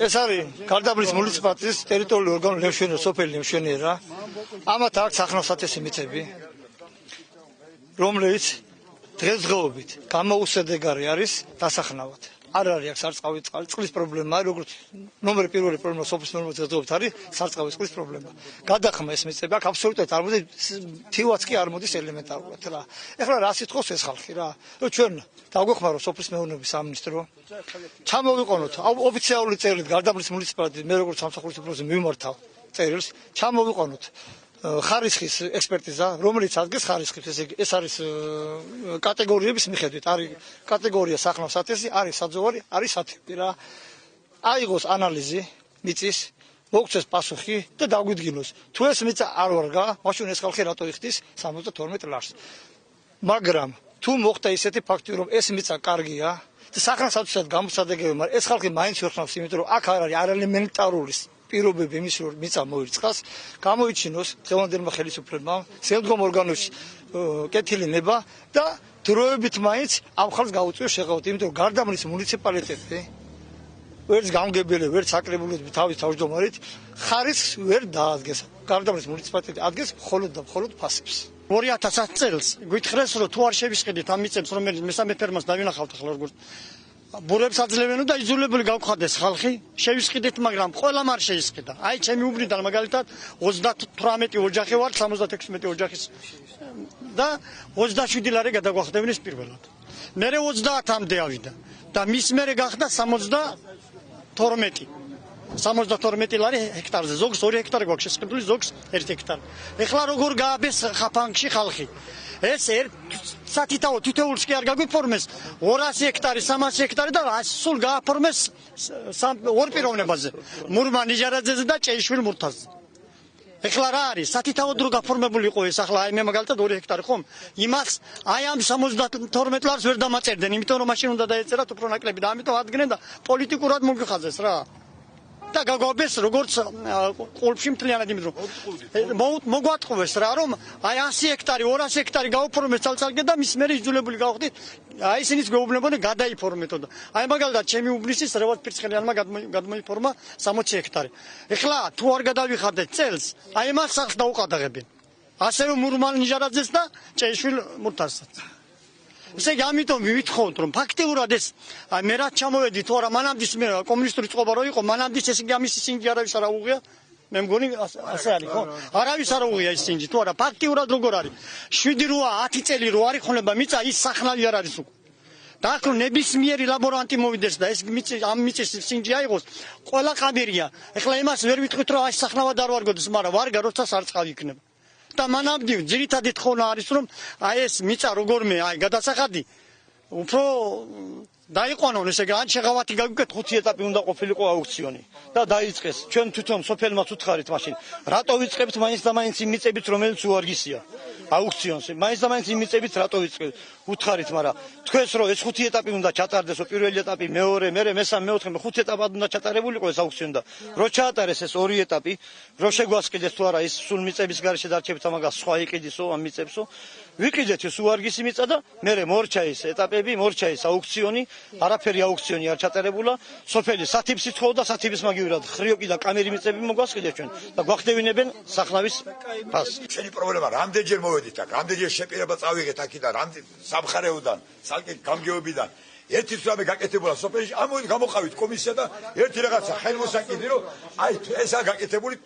ეს არის გარდაბნის მუნიციპალიტეტის ტერიტორიული ორგანო ლემშვენიერ სოფელი ლემშვენიერა. ამათ აქვს სახნავსათესი მიწები, რომლებიც დღესდღეობით გამოუსადეგარი არის დასახნავად. არ არის აქ სარწყავი წყლის პრობლემა, როგორც ნომერი პირველი პრობლემა სოფლის ნორმალურ დღესდღეობით არის სარწყავი წყლის პრობლემა. გადახმა ეს მიწები აქ აბსოლუტურად არ მოდის, თივაც კი არ მოდის ელემენტარულად რა. ეხლა რა სიტყვის ეს ხალხი რა. ჩვენ დაგვეხმარო სოფლის მეურნეობის სამინისტრო. ჩამოვიყენოთ ოფიციალური წერილით გარდაბნის მუნიციპალიტეტი, მე როგორც სამსახურის უფროსი მივმართავ წერილს, ჩამოვიყენოთ ხარისხის ექსპერტიზა, რომელიც ადგენს ხარისხის, ეს არის კატეგორიების მიხედვით, არის კატეგორია სახნავსათესი, არის საძოვარი, არის სათიბი რა. აიღოს ანალიზი მიწის, მოგცეს პასუხი და დაგვიდგინოს. თუ ეს მიწა არ ვარგა, მაშინ ეს ხალხი რატო იხდის 72 ლარს. მაგრამ თუ მოხდა ისეთი ფაქტი, რომ ეს მიწა კარგია და სახნავსათესად გამოსადეგები, მაგრამ ეს ხალხი მაინც ვერხნავს, იმიტომ რომ აქ არ არის არალემენტარული პირობები იმის რომ მიწა მოირიცხას, გამოიჩინოს დღევანდელმა ხელისუფლებამ, შემდგომ ორგანოში კეთილი ნება და დროებით მაინც ამ ხალხს გაუწიოს შეღავთ, იმიტომ რომ გარდაბნის მუნიციპალიტეტი ვერც გამგებელი, ვერც საკრებულოები თავის თავმჯდომარით ხარისხს ვერ დაადგენს. გარდაბნის მუნიციპალიტეტი ადგენს მხოლოდ და მხოლოდ ფასებს. 2010 წელს გვითხრეს რომ თუ არ შევისყიდეთ ამ მიწებს, რომელიც მესამე ფერმას დავინახავთ ახლა როგორც ბურებს აძლევენ და იძულებული გავხდეს ხალხი შევისყიდეთ, მაგრამ ყველამ არ შეისყიდა. აი ჩემი უბრიდან მაგალითად 38 ოჯახი ვარ, 76 ოჯახის და 27 ლარი გადაგვახდებინეს პირველად. მერე 30-მდე ავიდა და მის მერე გახდა 72 ლარი ჰექტარზე. ზოგს 2 ჰექტარი გვაქვს შესყიდული, ზოგს 1 ჰექტარი. ეხლა როგორ გააბეს ხაფანგში ხალხი? ეს სათითაო თითოეულს კი არ გაგვიფორმეს 200 ჰექტარი, 300 ჰექტარი და სულ გააფორმეს ორ პიროვნებაზე. მურმა ნიჟარაძეზე და ჭეიშვილი მურთაზზე. ეხლა რა არის? სათითაო დრო გაფორმებული იყო ეს ახლა აი მე მაგალითად 2 ჰექტარი ხომ? იმას აი ამ 72 ლარს ვერ დამაწერდნენ, იმიტომ რომ მაშინ უნდა დაეწერათ უფრო ნაკლები და ამიტომ ადგენენ და პოლიტიკურად მოგვიხაზეს რა. და გაგვაბეს როგორც ყოლფში მთლიანად იმით რომ მოგვატყუეს რა რომ აი 100 ჰექტარი 200 ჰექტარი გაუფორმეს ცალ-ცალკე და მის მერე იძულებული გავხდით აი ისინიც გვეუბნებოდნენ გადაიფორმეთო და აი მაგალითად ჩემი უბნისის რევად პირცხელიანმა გადმოიფორმა 60 ჰექტარი. ეხლა თუ არ გადავიხადეთ წელს აი მას სახს დაუყადაღებენ. ასევე მურმან ნიჟარაძეს და ჭეიშვილ მურთაზსაც. ესე იგი ამიტომ ვითხოვთ რომ ფაქტიურად ეს მე რაც ჩამოვედი თუ არა მანამდis მე კომუნისტური წყობა რო იყო მანამდis ეს იგი ამის სინჯი არავის არ აუღია მე მგონი ასე არის ხო არავის არ აუღია ეს სინჯი თუ არა ფაქტიურად როგორ არის 7-8 წელი რო არის ხონება მიწა ის სახნავი არ არის უკვე და აქ ნებისმიერი ლაბორანტი მოვიდეს და ეს ამ მიწის სინჯი აიღოს ყველა ყაბირია ეხლა იმას ვერ ვიტყვით რომ აი სახნავად არ ვარგოდეს მაგრამ ვარგა როცა სარწყავი იქნება და მანამდე ძირითადი თხოვნა არის რომ აი ეს მიწა როგორმე აი გადასახადი უფრო დაიყვანონ ესე იგი ან შეღავათი გაგვიკეთ 5 ეტაპი უნდა ყოფილიყო აუქციონი და დაიწყეს ჩვენ თვითონ სოფელმაც უთხარით მაშინ რატო ვიწყებთ მაინც და მაინც იმ მიწებით რომელიც უარგისია აუქციონს მაინც და მაინც იმ მიწებით რატო ვიწყებთ უთხარით მაგრამ თქვენს რომ ეს 5 ეტაპი უნდა ჩატარდესო პირველი ეტაპი მეორე მერე მესამე მეოთხე 5 ეტაპად უნდა ჩატარებულიყო ეს აუქციონი და რო ჩაატარეს ეს 2 ეტაპი რო შეგვასყიდეს თუ არა ის სულ მიწების გარეშე დარჩებით ამაგას სხვა იყიდისო ამ მიწებსო ვიყიდეთ ეს უარგისი მიწა და მერე მორჩა ის ეტაპები მორჩა ის აუქციონი არაფერი აუქციონი არ ჩატარებულა სოფელი სათიბს ითხოვდა სათიბის მაგივრად ხრიოკი და კამერი მიწები მოგვასყიდეს ჩვენ და გვახდევინებენ სახნავის ფასს შენი პრობლემა რამდენჯერ მოვედით აქ რამდენჯერ შეპირება წავიღეთ აქიდან სამხარეოდან სალკე გამგეობიდან ერთის რამე გაკეთებულა სოფელში ამოდი გამოყავით კომისია და ერთი რაღაცა ხელმოსაკიდი რომ აი ესა გაკეთებული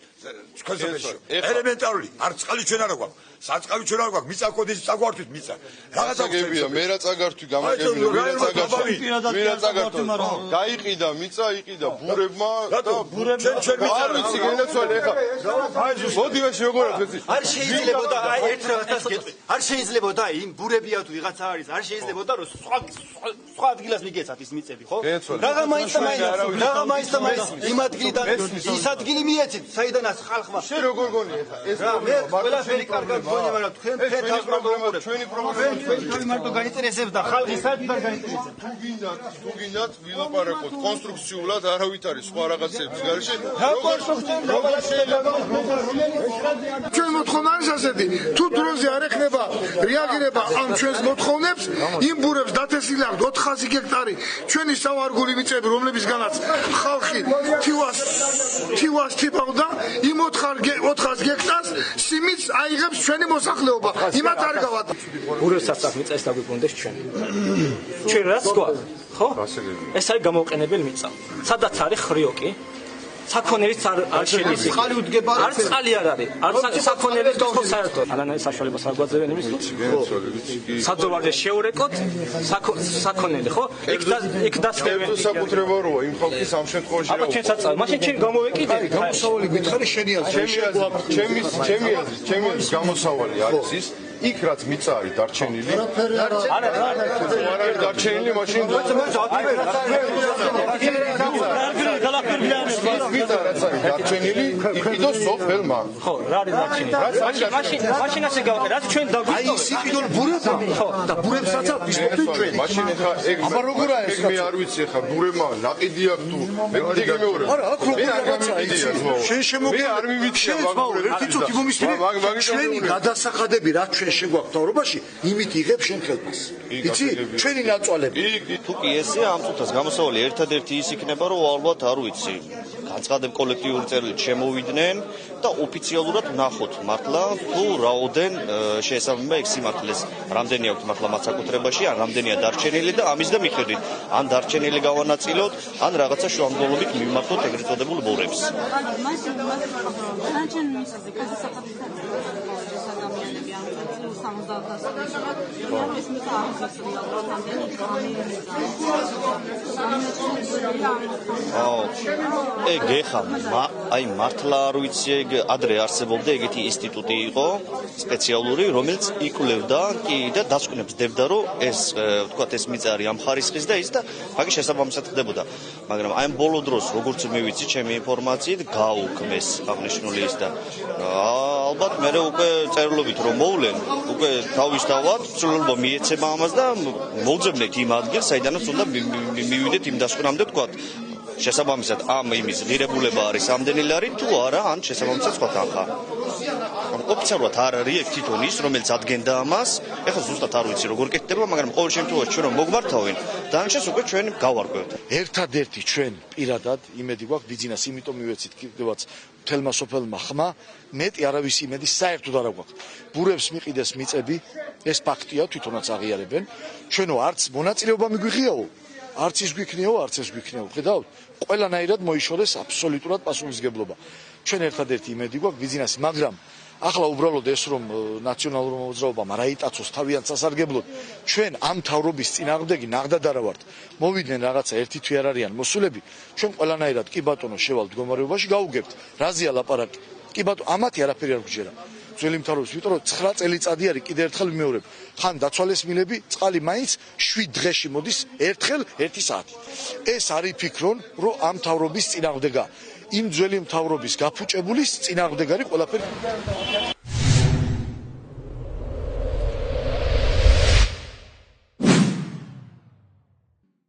თქვენ სოფელში ელემენტარული არ წყალი ჩვენ არ გვაქვს საწყავი ჩვენ არ გვაქვს მიწა კოდის წაგვართვით მიწა რაღაცა გებია მე რა წაგართვი გამაგებია მე რა წაგართვი გაიყიდა მიწა იყიდა ბურებმა და ჩვენ არ ვიცი გენაცვალე ხა მოდი ვაში როგორ არის არ შეიძლებოდა აი ერთ რაღაცას გეტყვი არ შეიძლებოდა იმ ბურებია თუ ვიღაცა არის არ შეიძლებოდა რომ სხვა ადგილას მიგეცათ ის მიწები ხო რაღა მაინც და მაინც იმ ადგილიდან ის ადგილი მიეცით საიდანაც ხალხმა შე როგორ გონი ხა ეს ყველაფერი კარგად გონი მაგრამ თქვენ ფეთას პრობლემაა ჩვენი პრობლემა თქვენ მარტო გაინტერესებდა ხალხი საერთოდ არ გაინტერესებდა თუ გინდათ ვილაპარაკოთ კონსტრუქციულად არავით არის სხვა რაღაცების გარეშე ჩვენ მოთხოვნა არის ასეთი თუ დროზე არ ეხება რეაგირება ამ ჩვენს მოთხოვნებს იმ ბურებს დათესილი აქვს 200 გექტარი ჩვენი სავარგული მიწები, რომლებისგანაც ხალხი თივას თიფავდა, იმ 400 გექტარს სიმიც აიღებს ჩვენი მოსახლეობა. იმათ არ გავატა. ბურებსაც აქ მიწას დაგვიბრუნდეს ჩვენ. ჩვენ რაც გვაქვს, ხო? ეს არის გამოყენებელი მიწა. სადაც არის ხრიოკი, საქონელიც არ შედის. წყალი უდგება, არც წყალი არ არის. არც საქონელიც ხო საერთოდ. არანაირი საშუალებას არ გვაძლევენ იმის. საძოვარზე შეურეკოთ საქონელი, ხო? იქ დასწრებენ. საკუთრება როა იმ ხალხის ამ შემთხვევაში რა. აბა ჩვენ საწავ, მაშინ ჩვენ გამოვეკიდეთ. გამოსავალი გითხარი შენი აზრი. ჩემი აზრის გამოსავალი არის ის იქ რაც მიწა არის დარჩენილი. არა არის დარჩენილი მაშინ მიწა რაც არის დარჩენილი იყიდოს სოფელმა. ხო, რა არის დარჩენილი? მაშინ ასე გავაკეთე, რაც ჩვენ დაგვიწყო. აი ის იყიდონ ბურებმა. ხო, და ბურებსაც ვისწრაფენ ჩვენ. მაშინ ახლა ეგ აბა როგორია ეს? მე არ ვიცი ახლა ბურებმა ნაყიდი აქვს თუ მე დგე მეორე. არა, აქ როგორია იცი. შენ შემოგე არ მივიწია მაგ ერთი წუთი მომისმინე. ჩვენი გადასახადები რაც ჩვენ შეგვაქვს თავრობაში, იმით იღებს შენ ხელფას. იცი? ჩვენი ნაწვალები. თუ კი ესეა ამ წუთას გამოსავალი ერთადერთი ის იქნება, რომ ალბათ არ ვიცი. განცხადებ კოლექტიური წერილით შემოვიდნენ და ოფიციალურად ნახოთ მართლა თუ რაოდენ შეესაბამება ეგ სიმართლეს. რამდენი აქვს მართლა მათ საკუთრებაში, ან რამდენია დარჩენილი და ამის და მიხედვით, ან დარჩენილი გავანაწილოთ, ან რაღაცა შუამდგომლობით მიმართოთ ეგრეთ წოდებულ ბურებს. ეგ ეხა აი მართლა არ ვიცი ეგ ადრე არსებობდა ეგეთი ინსტიტუტი იყო სპეციალური რომელიც იკვლევდა კი და დასკვნებსდებდა რომ ეს ვთქვათ ეს მიწა არის ამ ხარისხის და ის და მაგის შესაბამისად ხდებოდა მაგრამ აი ამ ბოლო დროს როგორც მე ვიცი ჩემი ინფორმაციით გაუქმეს აღნიშნული ის და ალბათ მე უკვე წერილობით რომ მოვლენ უკვე თავისთავად ცვლილება მიეცემა ამას და მოვძებნეთ იმ ადგილს საიდანაც უნდა მივიდეთ იმ დასკვნამდე ვთქვათ შესაბამისად ამ იმის ღირებულება არის ამდენი ლარი თუ არა ან შესაბამისად სხვა თანხა ოფიციალურად არ არის ეგ თვითონ ის რომელიც ადგენდა ამას ეხლა ზუსტად არ ვიცი როგორ კეთდება მაგრამ ყოველ შემთხვევაში ჩვენ რომ მოგმართავენ დანარჩენს უკვე ჩვენ გავარკვევთ ერთადერთი ჩვენ პირადად იმედი გვაქვს ბიზნეს იმიტომ მივეცით კიდევაც მთელმა სოფელმა ხმა მეტი არავის იმედი საერთოდ არ გვაქვს ბურებს მიყიდეს მიწები ეს ფაქტია თვითონაც აღიარებენ ჩვენო არც მონაწილეობა მიგვიღიაო არც ის გვიქნიაო არც ეს გვიქნიაო ხედავთ ყველანაირად მოიშორეს აბსოლუტურად პასუხისმგებლობა ჩვენ ერთადერთი იმედი გვაქვს ბიზნესი მაგრამ ახლა უბრალოდ ეს რომ ნაციონალურ მოძრაობამ რა იტაცოს თავიანთ სასარგებლოდ ჩვენ ამ თავრობის წინააღმდეგი ნაღდად არა ვართ მოვიდნენ რაღაცა ერთი თვე არ არიან მოსულები ჩვენ ყველანაირად კი ბატონო შევალ მდგომარეობაში გავუგებთ რაზეა ლაპარაკი კი ბატონო ამათი არაფერი არ გვჯერა ძველი მთავრობის იმიტომ რომ 9 წელიწადი არის კიდე ერთხელ ვიმეორებ ხან დაცვალეს მილები წყალი მაინც 7 დღეში მოდის ერთხელ 1 საათი ეს არის ფიქრონ რომ ამ მთავრობის წინააღმდეგა იმ ძველი მთავრობის გაფუჭებულის წინააღმდეგარი ყველაფერი